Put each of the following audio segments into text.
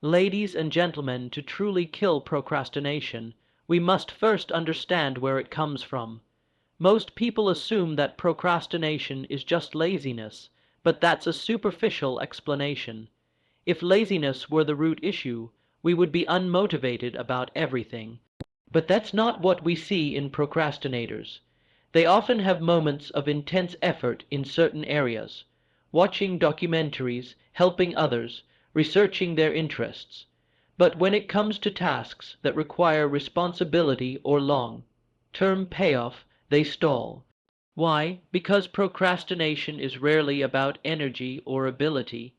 Ladies and gentlemen, to truly kill procrastination, we must first understand where it comes from. Most people assume that procrastination is just laziness, but that's a superficial explanation. If laziness were the root issue, we would be unmotivated about everything. But that's not what we see in procrastinators. They often have moments of intense effort in certain areas, watching documentaries, helping others, researching their interests. But when it comes to tasks that require responsibility or long-term payoff, they stall. Why? Because procrastination is rarely about energy or ability.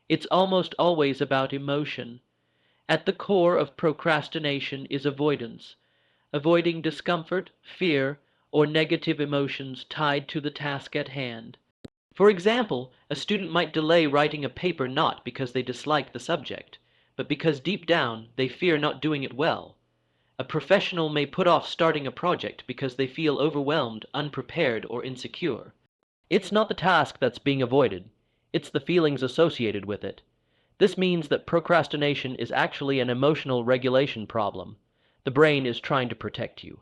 It's almost always about emotion. At the core of procrastination is avoidance, avoiding discomfort, fear, or negative emotions tied to the task at hand. For example, a student might delay writing a paper not because they dislike the subject, but because deep down they fear not doing it well. A professional may put off starting a project because they feel overwhelmed, unprepared, or insecure. It's not the task that's being avoided, it's the feelings associated with it. This means that procrastination is actually an emotional regulation problem. The brain is trying to protect you.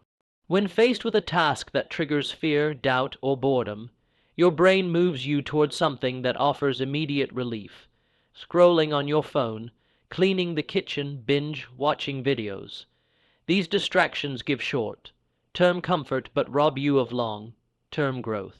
When faced with a task that triggers fear, doubt, or boredom, your brain moves you towards something that offers immediate relief. Scrolling on your phone, cleaning the kitchen, binge watching videos. These distractions give short-term comfort but rob you of long-term growth.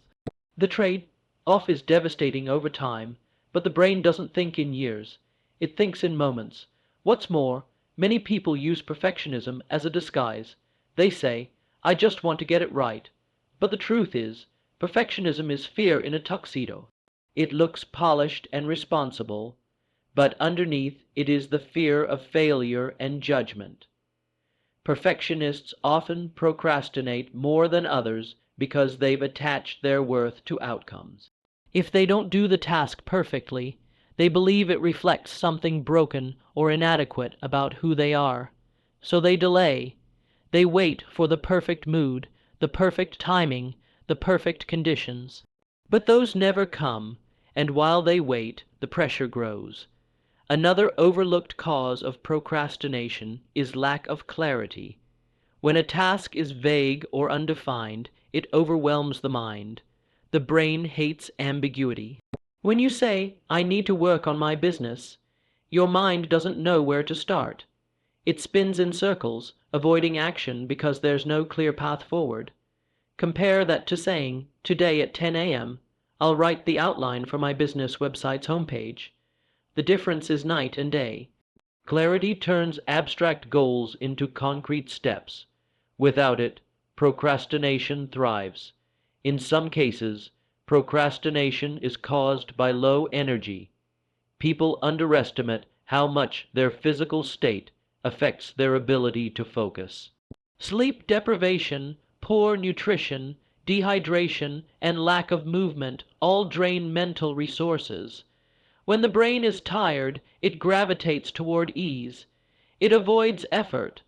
The trade-off is devastating over time, but the brain doesn't think in years. It thinks in moments. What's more, many people use perfectionism as a disguise. They say, "I just want to get it right." But the truth is, perfectionism is fear in a tuxedo. It looks polished and responsible, but underneath it is the fear of failure and judgment. Perfectionists often procrastinate more than others because they've attached their worth to outcomes. If they don't do the task perfectly, they believe it reflects something broken or inadequate about who they are. So they delay. They wait for the perfect mood, the perfect timing, the perfect conditions. But those never come, and while they wait, the pressure grows. Another overlooked cause of procrastination is lack of clarity. When a task is vague or undefined, it overwhelms the mind. The brain hates ambiguity. When you say, "I need to work on my business," your mind doesn't know where to start. It spins in circles, avoiding action because there's no clear path forward. Compare that to saying, "Today at 10 a.m., I'll write the outline for my business website's homepage." The difference is night and day. Clarity turns abstract goals into concrete steps. Without it, procrastination thrives. In some cases, procrastination is caused by low energy. People underestimate how much their physical state affects their ability to focus. Sleep deprivation, poor nutrition, dehydration, and lack of movement all drain mental resources. When the brain is tired, it gravitates toward ease. It avoids effort.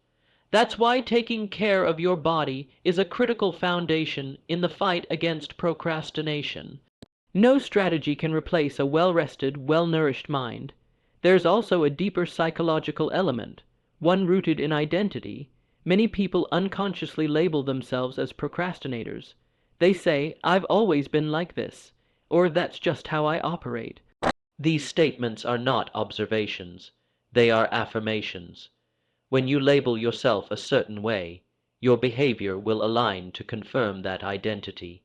That's why taking care of your body is a critical foundation in the fight against procrastination. No strategy can replace a well-rested, well-nourished mind. There's also a deeper psychological element, one rooted in identity. Many people unconsciously label themselves as procrastinators. They say, "I've always been like this," or "That's just how I operate." These statements are not observations, they are affirmations. When you label yourself a certain way, your behavior will align to confirm that identity.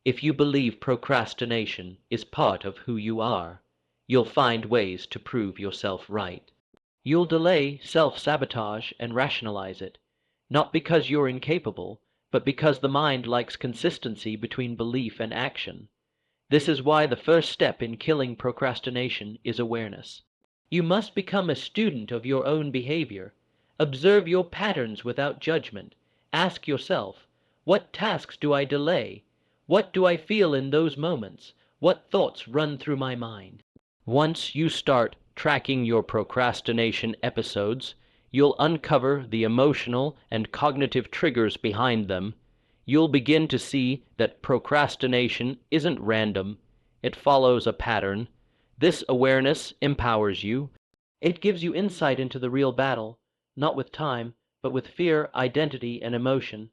If you believe procrastination is part of who you are, you'll find ways to prove yourself right. You'll delay, self-sabotage, and rationalize it, not because you're incapable, but because the mind likes consistency between belief and action. This is why the first step in killing procrastination is awareness. You must become a student of your own behavior. Observe your patterns without judgment. Ask yourself, what tasks do I delay? What do I feel in those moments? What thoughts run through my mind? Once you start tracking your procrastination episodes, you'll uncover the emotional and cognitive triggers behind them. You'll begin to see that procrastination isn't random, it follows a pattern. This awareness empowers you. It gives you insight into the real battle, not with time, but with fear, identity, and emotion.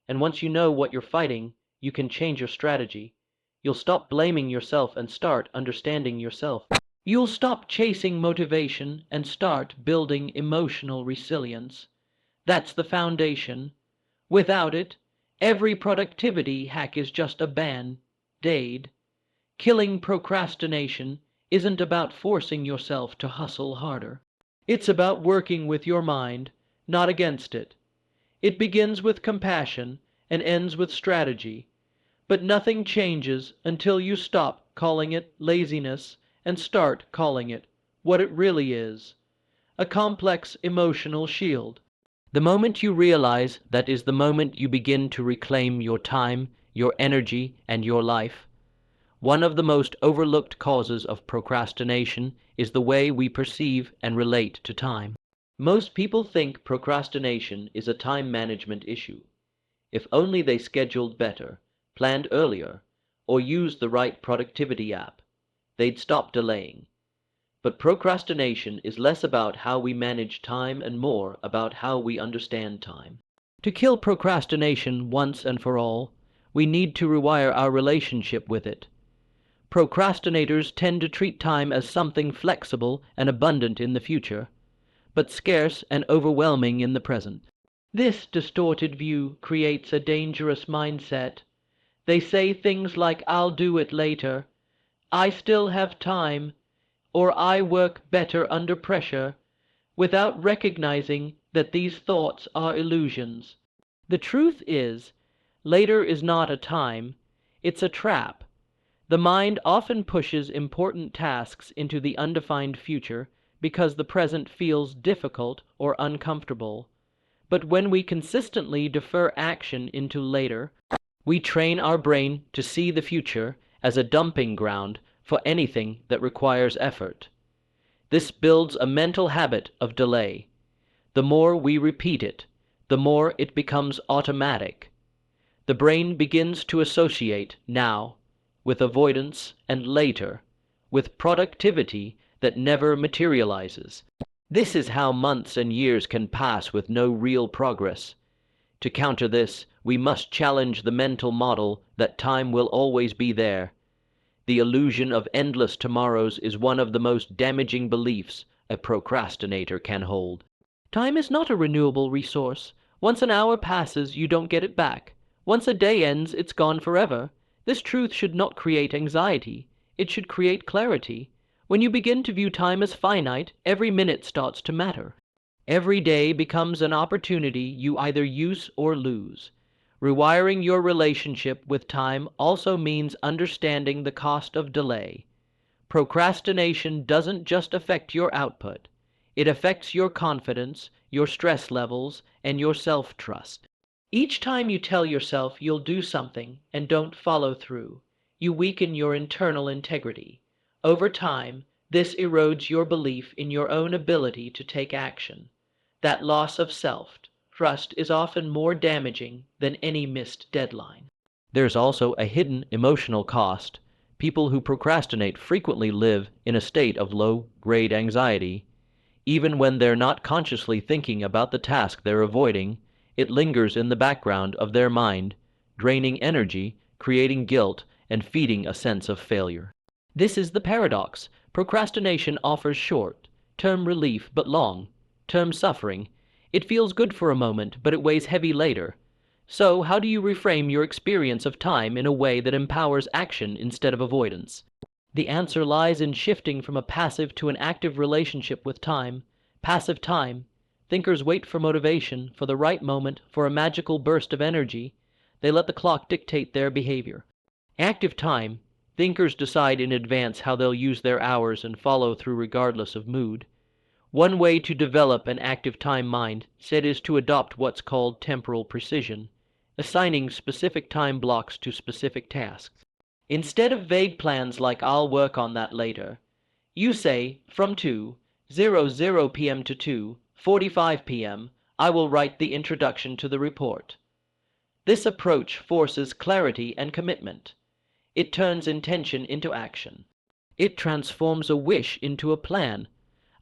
And once you know what you're fighting, you can change your strategy. You'll stop blaming yourself and start understanding yourself. You'll stop chasing motivation and start building emotional resilience. That's the foundation. Without it, every productivity hack is just a band-aid. Killing procrastination isn't about forcing yourself to hustle harder. It's about working with your mind, not against it. It begins with compassion and ends with strategy. But nothing changes until you stop calling it laziness and start calling it what it really is: a complex emotional shield. The moment you realize that is the moment you begin to reclaim your time, your energy, and your life. One of the most overlooked causes of procrastination is the way we perceive and relate to time. Most people think procrastination is a time management issue. If only they scheduled better, planned earlier, or used the right productivity app, they'd stop delaying. But procrastination is less about how we manage time and more about how we understand time. To kill procrastination once and for all, we need to rewire our relationship with it. Procrastinators tend to treat time as something flexible and abundant in the future, but scarce and overwhelming in the present. This distorted view creates a dangerous mindset. They say things like, "I'll do it later," "I still have time," or "I work better under pressure," without recognizing that these thoughts are illusions. The truth is, later is not a time, it's a trap. The mind often pushes important tasks into the undefined future because the present feels difficult or uncomfortable. But when we consistently defer action into later, we train our brain to see the future as a dumping ground for anything that requires effort. This builds a mental habit of delay. The more we repeat it, the more it becomes automatic. The brain begins to associate now with avoidance and later with productivity that never materializes. This is how months and years can pass with no real progress. To counter this, we must challenge the mental model that time will always be there. The illusion of endless tomorrows is one of the most damaging beliefs a procrastinator can hold. Time is not a renewable resource. Once an hour passes, you don't get it back. Once a day ends, it's gone forever. This truth should not create anxiety. It should create clarity. When you begin to view time as finite, every minute starts to matter. Every day becomes an opportunity you either use or lose. Rewiring your relationship with time also means understanding the cost of delay. Procrastination doesn't just affect your output. It affects your confidence, your stress levels, and your self-trust. Each time you tell yourself you'll do something and don't follow through, you weaken your internal integrity. Over time, this erodes your belief in your own ability to take action. That loss of self-trust is often more damaging than any missed deadline. There's also a hidden emotional cost. People who procrastinate frequently live in a state of low-grade anxiety. Even when they're not consciously thinking about the task they're avoiding, it lingers in the background of their mind, draining energy, creating guilt, and feeding a sense of failure. This is the paradox. Procrastination offers short-term relief but long-term suffering. It feels good for a moment, but it weighs heavy later. So, how do you reframe your experience of time in a way that empowers action instead of avoidance? The answer lies in shifting from a passive to an active relationship with time. Passive time. Thinkers wait for motivation, for the right moment, for a magical burst of energy. They let the clock dictate their behavior. Active time. Thinkers decide in advance how they'll use their hours and follow through regardless of mood. One way to develop an active time mind set is to adopt what's called temporal precision, assigning specific time blocks to specific tasks. Instead of vague plans like "I'll work on that later," you say, from 2:00 p.m. to 2:45 p.m., I will write the introduction to the report. This approach forces clarity and commitment. It turns intention into action. It transforms a wish into a plan.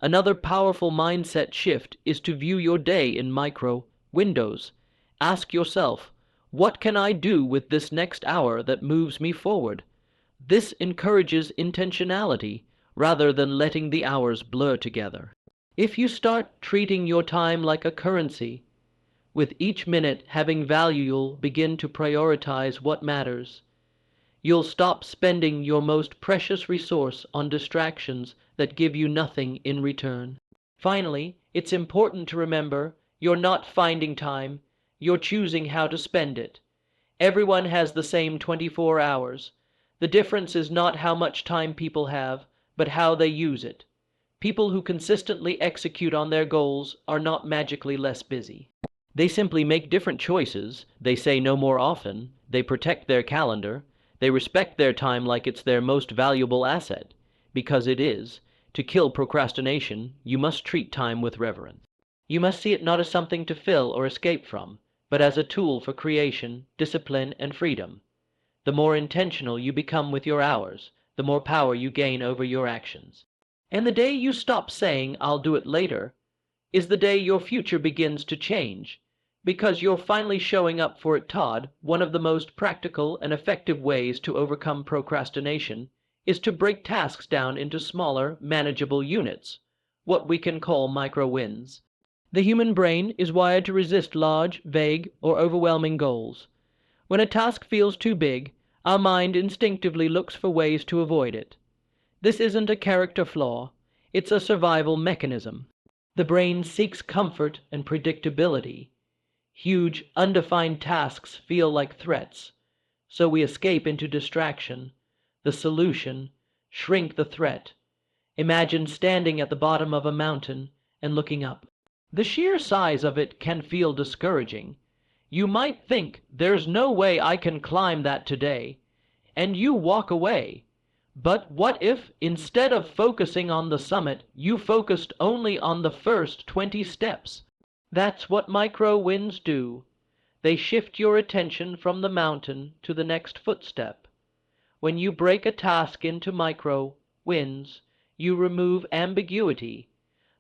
Another powerful mindset shift is to view your day in micro windows. Ask yourself, what can I do with this next hour that moves me forward? This encourages intentionality rather than letting the hours blur together. If you start treating your time like a currency, with each minute having value, you'll begin to prioritize what matters. You'll stop spending your most precious resource on distractions that give you nothing in return. Finally, it's important to remember you're not finding time, you're choosing how to spend it. Everyone has the same 24 hours. The difference is not how much time people have, but how they use it. People who consistently execute on their goals are not magically less busy. They simply make different choices, they say no more often, they protect their calendar, they respect their time like it's their most valuable asset, because it is. To kill procrastination, you must treat time with reverence. You must see it not as something to fill or escape from, but as a tool for creation, discipline, and freedom. The more intentional you become with your hours, the more power you gain over your actions. And the day you stop saying, "I'll do it later," is the day your future begins to change, because you're finally showing up for it. Todd, one of the most practical and effective ways to overcome procrastination is to break tasks down into smaller, manageable units, what we can call micro wins. The human brain is wired to resist large, vague, or overwhelming goals. When a task feels too big, our mind instinctively looks for ways to avoid it. This isn't a character flaw, it's a survival mechanism. The brain seeks comfort and predictability. Huge, undefined tasks feel like threats, so we escape into distraction. The solution: shrink the threat. Imagine standing at the bottom of a mountain and looking up. The sheer size of it can feel discouraging. You might think, "There's no way I can climb that today," and you walk away. But what if, instead of focusing on the summit, you focused only on the first 20 steps? That's what micro wins do. They shift your attention from the mountain to the next footstep. When you break a task into micro wins, you remove ambiguity.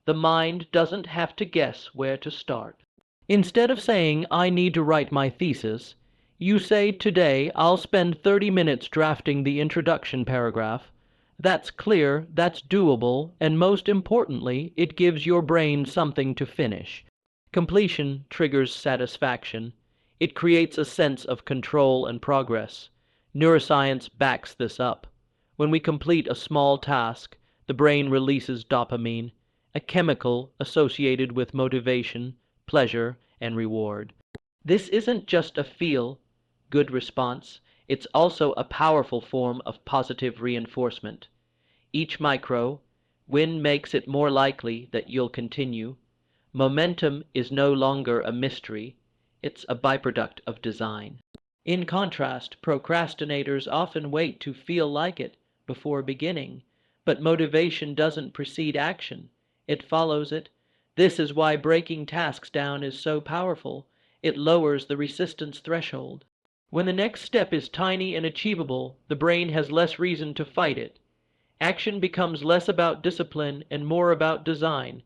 The mind doesn't have to guess where to start. Instead of saying, "I need to write my thesis," you say, "Today I'll spend 30 minutes drafting the introduction paragraph." That's clear, that's doable, and most importantly, it gives your brain something to finish. Completion triggers satisfaction. It creates a sense of control and progress. Neuroscience backs this up. When we complete a small task, the brain releases dopamine, a chemical associated with motivation, pleasure, and reward. This isn't just a feel-good response, it's also a powerful form of positive reinforcement. Each micro win makes it more likely that you'll continue. Momentum is no longer a mystery, it's a byproduct of design. In contrast, procrastinators often wait to feel like it before beginning, but motivation doesn't precede action, it follows it. This is why breaking tasks down is so powerful. It lowers the resistance threshold. When the next step is tiny and achievable, the brain has less reason to fight it. Action becomes less about discipline and more about design.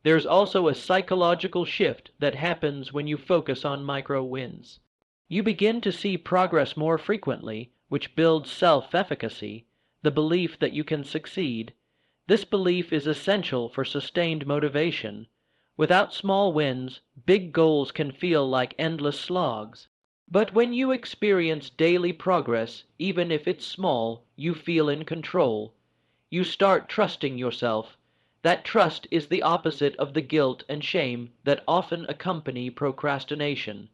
There's also a psychological shift that happens when you focus on micro wins. You begin to see progress more frequently, which builds self-efficacy, the belief that you can succeed. This belief is essential for sustained motivation. Without small wins, big goals can feel like endless slogs. But when you experience daily progress, even if it's small, you feel in control. You start trusting yourself. That trust is the opposite of the guilt and shame that often accompany procrastination.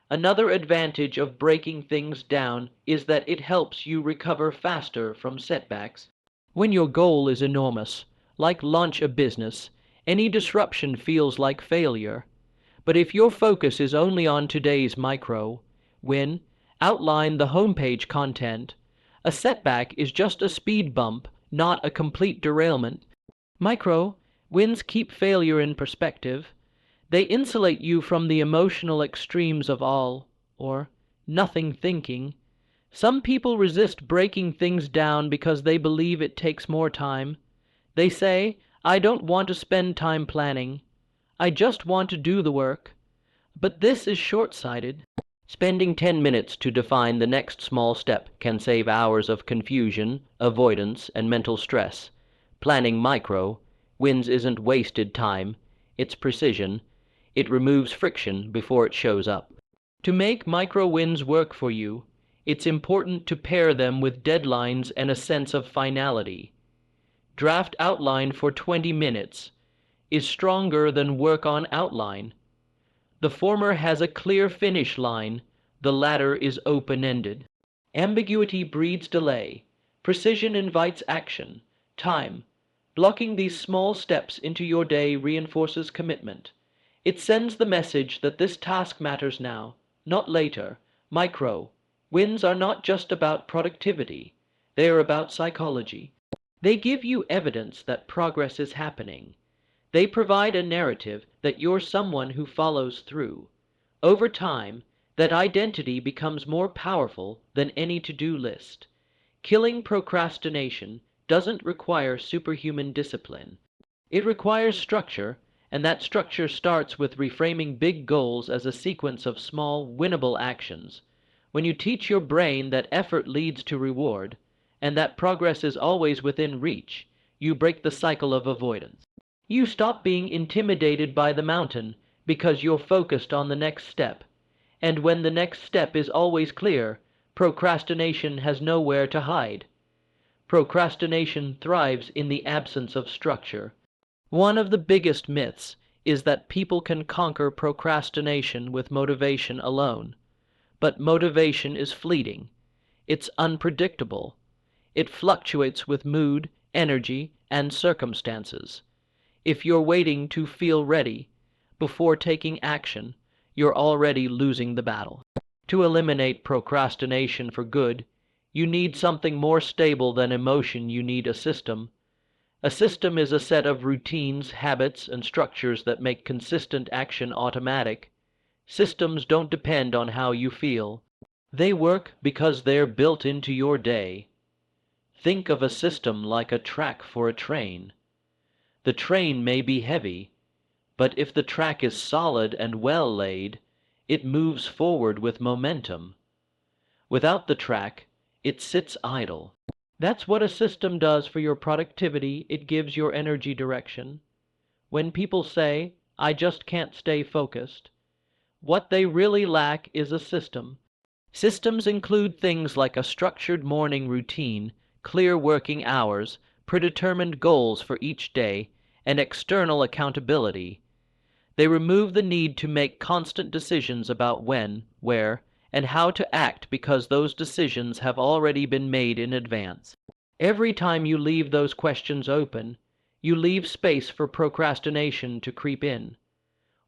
Another advantage of breaking things down is that it helps you recover faster from setbacks. When your goal is enormous, like launch a business, any disruption feels like failure. But if your focus is only on today's micro win, outline the homepage content, a setback is just a speed bump, not a complete derailment. Micro wins keep failure in perspective. They insulate you from the emotional extremes of all or nothing thinking. Some people resist breaking things down because they believe it takes more time. They say, I don't want to spend time planning. I just want to do the work. But this is short-sighted. Spending 10 minutes to define the next small step can save hours of confusion, avoidance, and mental stress. Planning micro wins isn't wasted time, it's precision. It removes friction before it shows up. To make micro wins work for you, it's important to pair them with deadlines and a sense of finality. Draft outline for 20 minutes is stronger than work on outline. The former has a clear finish line, the latter is open-ended. Ambiguity breeds delay. Precision invites action, time. Blocking these small steps into your day reinforces commitment. It sends the message that this task matters now, not later. Micro wins are not just about productivity, they are about psychology. They give you evidence that progress is happening. They provide a narrative that you're someone who follows through. Over time, that identity becomes more powerful than any to-do list. Killing procrastination doesn't require superhuman discipline. It requires structure, and that structure starts with reframing big goals as a sequence of small, winnable actions. When you teach your brain that effort leads to reward, and that progress is always within reach, you break the cycle of avoidance. You stop being intimidated by the mountain because you're focused on the next step. And when the next step is always clear, procrastination has nowhere to hide. Procrastination thrives in the absence of structure. One of the biggest myths is that people can conquer procrastination with motivation alone. But motivation is fleeting. It's unpredictable. It fluctuates with mood, energy, and circumstances. If you're waiting to feel ready before taking action, you're already losing the battle. To eliminate procrastination for good, you need something more stable than emotion. You need a system. A system is a set of routines, habits, and structures that make consistent action automatic. Systems don't depend on how you feel. They work because they're built into your day. Think of a system like a track for a train. The train may be heavy, but if the track is solid and well laid, it moves forward with momentum. Without the track, it sits idle. That's what a system does for your productivity. It gives your energy direction. When people say, "I just can't stay focused," what they really lack is a system. Systems include things like a structured morning routine, clear working hours, predetermined goals for each day, and external accountability. They remove the need to make constant decisions about when, where, and how to act because those decisions have already been made in advance. Every time you leave those questions open, you leave space for procrastination to creep in.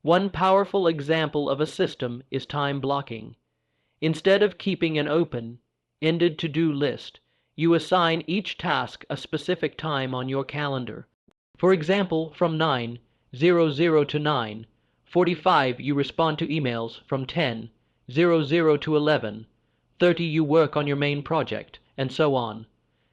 One powerful example of a system is time blocking. Instead of keeping an open-ended to-do list, you assign each task a specific time on your calendar. For example, from 9:00 to 9:45 you respond to emails, from 10:00 to 11:30 you work on your main project, and so on.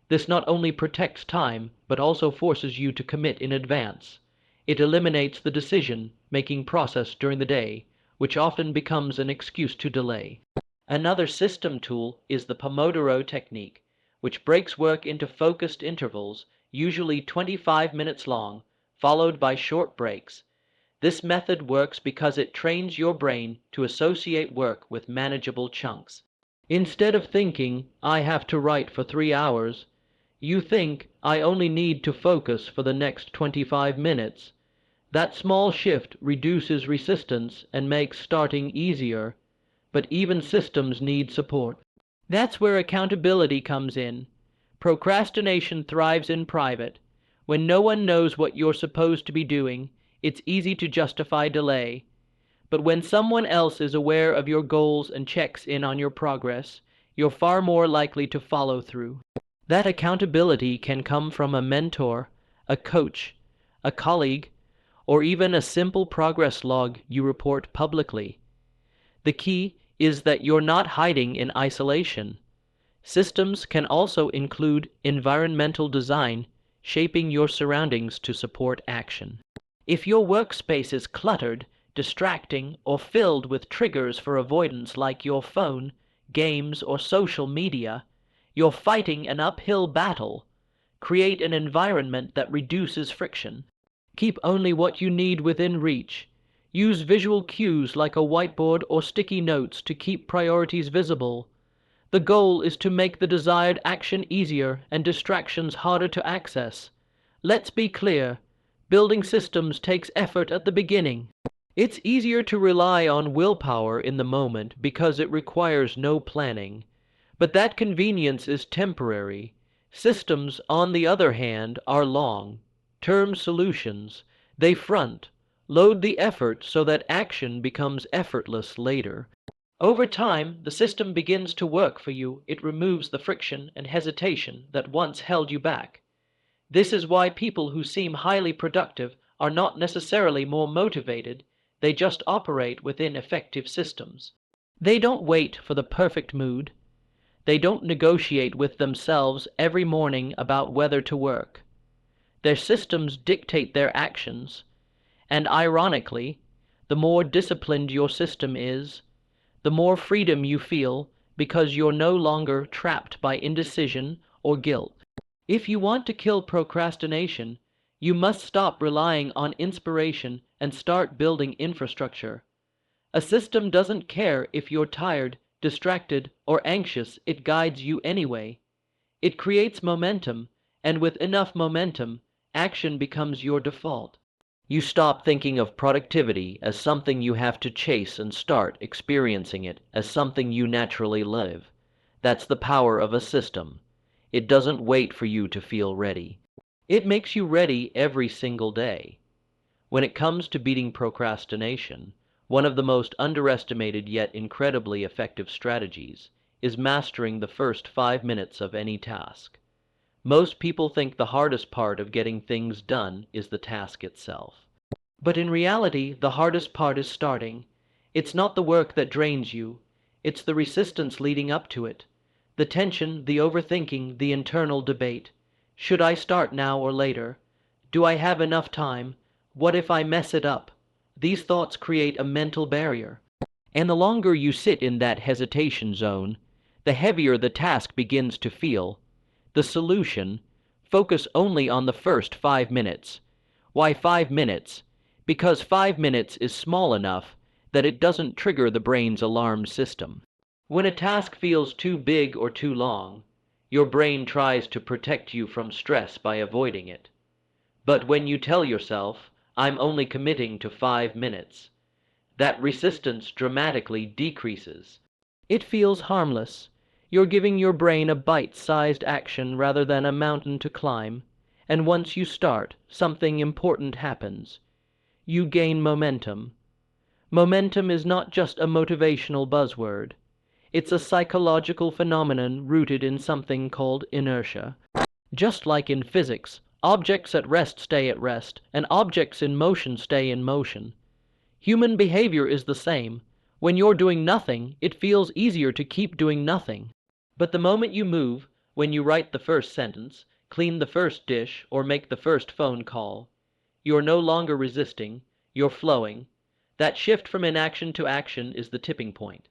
This not only protects time, but also forces you to commit in advance. It eliminates the decision-making process during the day, which often becomes an excuse to delay. Another system tool is the Pomodoro technique, which breaks work into focused intervals, usually 25 minutes long, followed by short breaks. This method works because it trains your brain to associate work with manageable chunks. Instead of thinking, "I have to write for 3 hours," you think, "I only need to focus for the next 25 minutes." That small shift reduces resistance and makes starting easier, but even systems need support. That's where accountability comes in. Procrastination thrives in private. When no one knows what you're supposed to be doing, it's easy to justify delay. But when someone else is aware of your goals and checks in on your progress, you're far more likely to follow through. That accountability can come from a mentor, a coach, a colleague, or even a simple progress log you report publicly. The key is that you're not hiding in isolation. Systems can also include environmental design. shaping your surroundings to support action. If your workspace is cluttered, distracting, or filled with triggers for avoidance like your phone, games, or social media, you're fighting an uphill battle. Create an environment that reduces friction. Keep only what you need within reach. Use visual cues like a whiteboard or sticky notes to keep priorities visible. The goal is to make the desired action easier and distractions harder to access. Let's be clear, building systems takes effort at the beginning. It's easier to rely on willpower in the moment because it requires no planning. But that convenience is temporary. Systems, on the other hand, are long-term solutions. They load the effort so that action becomes effortless later. Over time, the system begins to work for you. It removes the friction and hesitation that once held you back. This is why people who seem highly productive are not necessarily more motivated. They just operate within effective systems. They don't wait for the perfect mood. They don't negotiate with themselves every morning about whether to work. Their systems dictate their actions, and ironically, the more disciplined your system is, the more freedom you feel because you're no longer trapped by indecision or guilt. If you want to kill procrastination, you must stop relying on inspiration and start building infrastructure. A system doesn't care if you're tired, distracted, or anxious, it guides you anyway. It creates momentum, and with enough momentum, action becomes your default. You stop thinking of productivity as something you have to chase and start experiencing it as something you naturally live. That's the power of a system. It doesn't wait for you to feel ready. It makes you ready every single day. When it comes to beating procrastination, one of the most underestimated yet incredibly effective strategies is mastering the first 5 minutes of any task. Most people think the hardest part of getting things done is the task itself. But in reality, the hardest part is starting. It's not the work that drains you, it's the resistance leading up to it. The tension, the overthinking, the internal debate. Should I start now or later? Do I have enough time? What if I mess it up? These thoughts create a mental barrier. And the longer you sit in that hesitation zone, the heavier the task begins to feel. The solution: focus only on the first 5 minutes. Why 5 minutes? Because 5 minutes is small enough that it doesn't trigger the brain's alarm system. When a task feels too big or too long, your brain tries to protect you from stress by avoiding it. But when you tell yourself, I'm only committing to 5 minutes, that resistance dramatically decreases. It feels harmless. You're giving your brain a bite-sized action rather than a mountain to climb, and once you start, something important happens. You gain momentum. Momentum is not just a motivational buzzword. It's a psychological phenomenon rooted in something called inertia. Just like in physics, objects at rest stay at rest, and objects in motion stay in motion. Human behavior is the same. When you're doing nothing, it feels easier to keep doing nothing. But the moment you move, when you write the first sentence, clean the first dish, or make the first phone call, you're no longer resisting, you're flowing. That shift from inaction to action is the tipping point.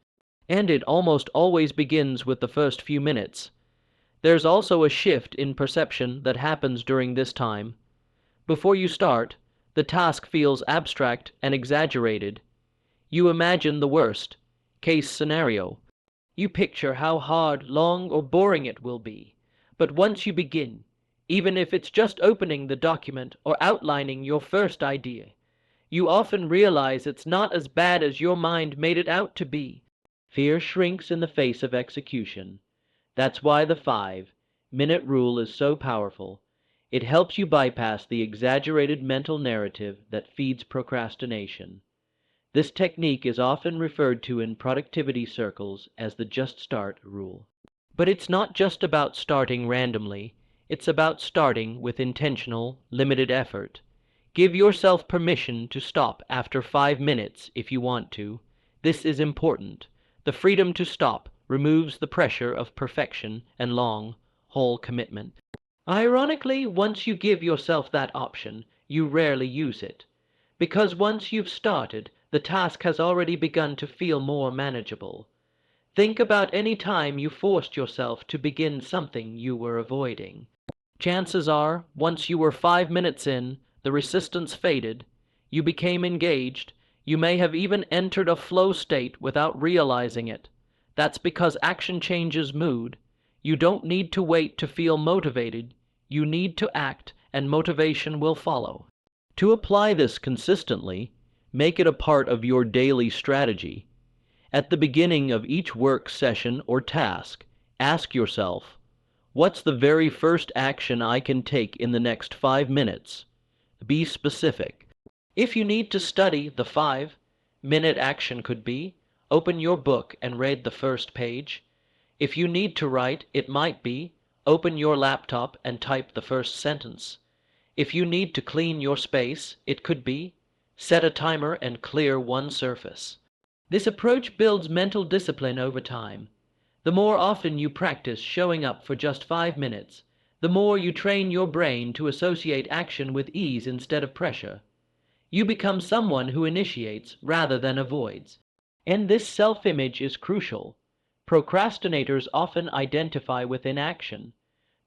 And it almost always begins with the first few minutes. There's also a shift in perception that happens during this time. Before you start, the task feels abstract and exaggerated. You imagine the worst case scenario. You picture how hard, long, or boring it will be. But once you begin, even if it's just opening the document or outlining your first idea, you often realize it's not as bad as your mind made it out to be. Fear shrinks in the face of execution. That's why the 5-minute rule is so powerful. It helps you bypass the exaggerated mental narrative that feeds procrastination. This technique is often referred to in productivity circles as the just start rule. But it's not just about starting randomly. It's about starting with intentional, limited effort. Give yourself permission to stop after 5 minutes if you want to. This is important. The freedom to stop removes the pressure of perfection and long, whole commitment. Ironically, once you give yourself that option, you rarely use it, because once you've started, the task has already begun to feel more manageable. Think about any time you forced yourself to begin something you were avoiding. Chances are, once you were 5 minutes in, the resistance faded, you became engaged, you may have even entered a flow state without realizing it. That's because action changes mood. You don't need to wait to feel motivated, you need to act, and motivation will follow. To apply this consistently, make it a part of your daily strategy. At the beginning of each work session or task, ask yourself, what's the very first action I can take in the next 5 minutes? Be specific. If you need to study, the 5-minute action could be, open your book and read the first page. If you need to write, it might be, open your laptop and type the first sentence. If you need to clean your space, it could be, set a timer and clear one surface. This approach builds mental discipline over time. The more often you practice showing up for just 5 minutes, the more you train your brain to associate action with ease instead of pressure. You become someone who initiates rather than avoids. And this self-image is crucial. Procrastinators often identify with inaction,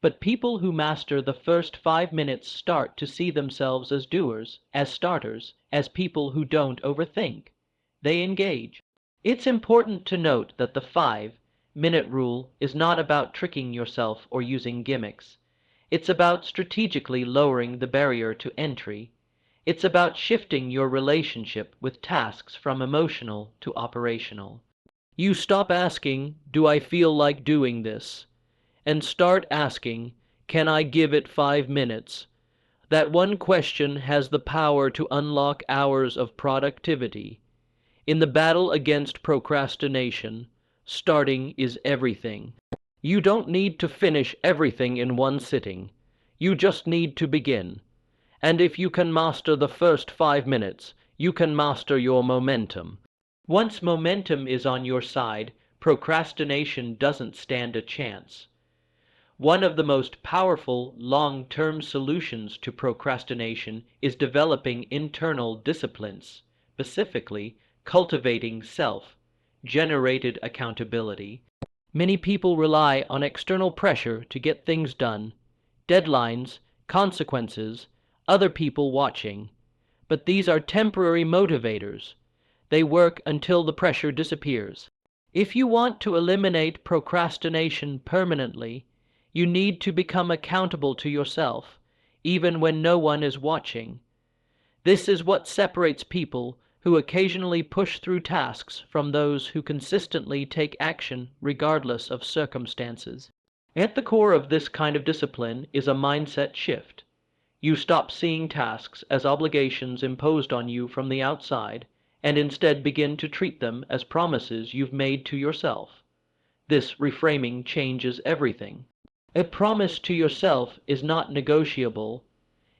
but people who master the first 5 minutes start to see themselves as doers, as starters, as people who don't overthink. They engage. It's important to note that the 5-minute rule is not about tricking yourself or using gimmicks. It's about strategically lowering the barrier to entry. It's about shifting your relationship with tasks from emotional to operational. You stop asking, "Do I feel like doing this?" and start asking, "Can I give it 5 minutes?" That one question has the power to unlock hours of productivity. In the battle against procrastination, starting is everything. You don't need to finish everything in one sitting. You just need to begin. And if you can master the first 5 minutes, you can master your momentum. Once momentum is on your side, procrastination doesn't stand a chance. One of the most powerful long-term solutions to procrastination is developing internal disciplines, specifically cultivating self-generated accountability. Many people rely on external pressure to get things done, deadlines, consequences, other people watching. But these are temporary motivators. They work until the pressure disappears. If you want to eliminate procrastination permanently, you need to become accountable to yourself, even when no one is watching. This is what separates people who occasionally push through tasks from those who consistently take action regardless of circumstances. At the core of this kind of discipline is a mindset shift. You stop seeing tasks as obligations imposed on you from the outside, and instead begin to treat them as promises you've made to yourself. This reframing changes everything. A promise to yourself is not negotiable.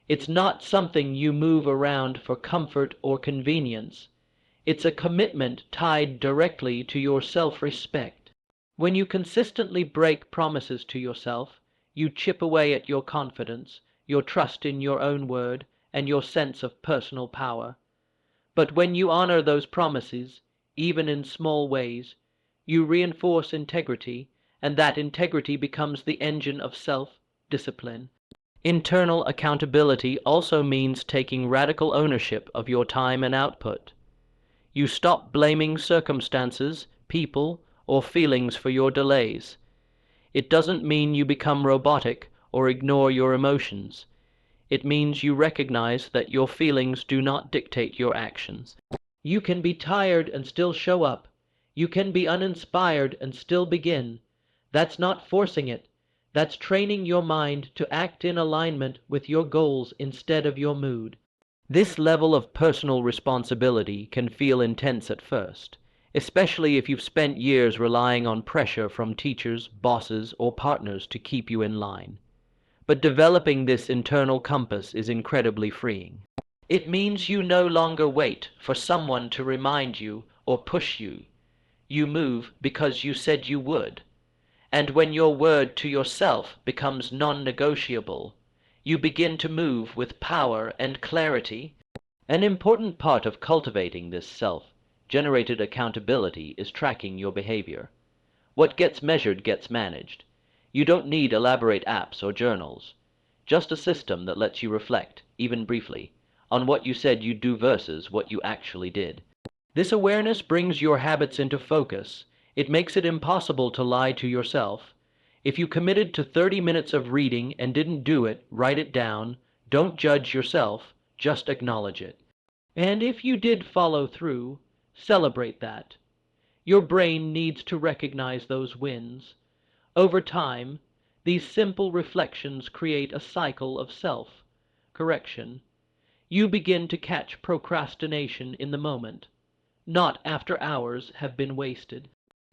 It's not something you move around for comfort or convenience. It's a commitment tied directly to your self-respect. When you consistently break promises to yourself, you chip away at your confidence, your trust in your own word, and your sense of personal power. But when you honor those promises, even in small ways, you reinforce integrity, and that integrity becomes the engine of self-discipline. Internal accountability also means taking radical ownership of your time and output. You stop blaming circumstances, people, or feelings for your delays. It doesn't mean you become robotic or ignore your emotions. It means you recognize that your feelings do not dictate your actions. You can be tired and still show up. You can be uninspired and still begin. That's not forcing it. That's training your mind to act in alignment with your goals instead of your mood. This level of personal responsibility can feel intense at first, especially if you've spent years relying on pressure from teachers, bosses, or partners to keep you in line. But developing this internal compass is incredibly freeing. It means you no longer wait for someone to remind you or push you. You move because you said you would. And when your word to yourself becomes non-negotiable, you begin to move with power and clarity. An important part of cultivating this self-generated accountability is tracking your behavior. What gets measured gets managed. You don't need elaborate apps or journals, just a system that lets you reflect, even briefly, on what you said you'd do versus what you actually did. This awareness brings your habits into focus. It makes it impossible to lie to yourself. If you committed to 30 minutes of reading and didn't do it, write it down. Don't judge yourself, just acknowledge it. And if you did follow through, celebrate that. Your brain needs to recognize those wins. Over time, these simple reflections create a cycle of self-correction. You begin to catch procrastination in the moment, not after hours have been wasted.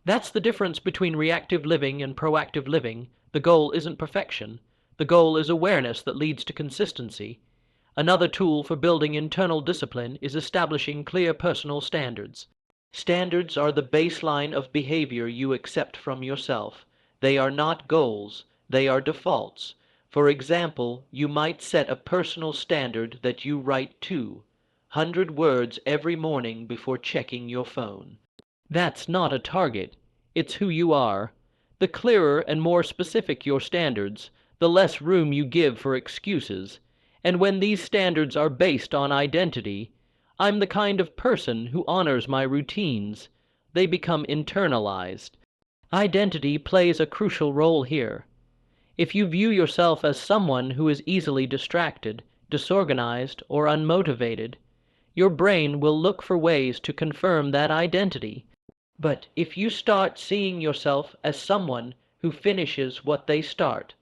That's the difference between reactive living and proactive living. The goal isn't perfection. The goal is awareness that leads to consistency. Another tool for building internal discipline is establishing clear personal standards. Standards are the baseline of behavior you accept from yourself. They are not goals, they are defaults. For example, you might set a personal standard that you write 200 words every morning before checking your phone. That's not a target, it's who you are. The clearer and more specific your standards, the less room you give for excuses. And when these standards are based on identity, I'm the kind of person who honors my routines, they become internalized. Identity plays a crucial role here. If you view yourself as someone who is easily distracted, disorganized, or unmotivated, your brain will look for ways to confirm that identity. But if you start seeing yourself as someone who finishes what they start,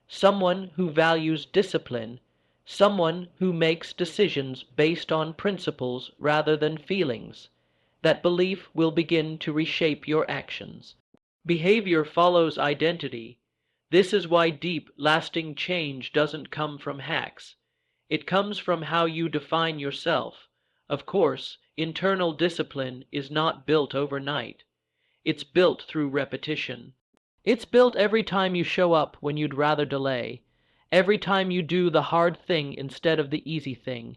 someone who values discipline, someone who makes decisions based on principles rather than feelings, that belief will begin to reshape your actions. Behavior follows identity. This is why deep, lasting change doesn't come from hacks. It comes from how you define yourself. Of course, internal discipline is not built overnight. It's built through repetition. It's built every time you show up when you'd rather delay, every time you do the hard thing instead of the easy thing,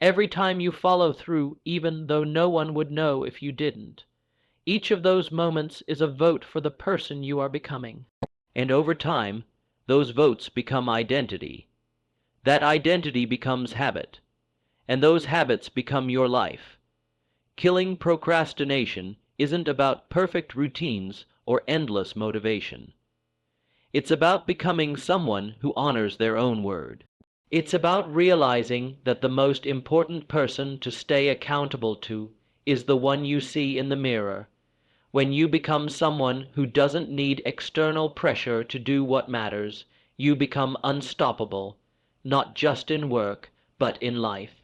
every time you follow through even though no one would know if you didn't. Each of those moments is a vote for the person you are becoming. And over time, those votes become identity. That identity becomes habit. And those habits become your life. Killing procrastination isn't about perfect routines or endless motivation. It's about becoming someone who honors their own word. It's about realizing that the most important person to stay accountable to is the one you see in the mirror. When you become someone who doesn't need external pressure to do what matters, you become unstoppable, not just in work, but in life.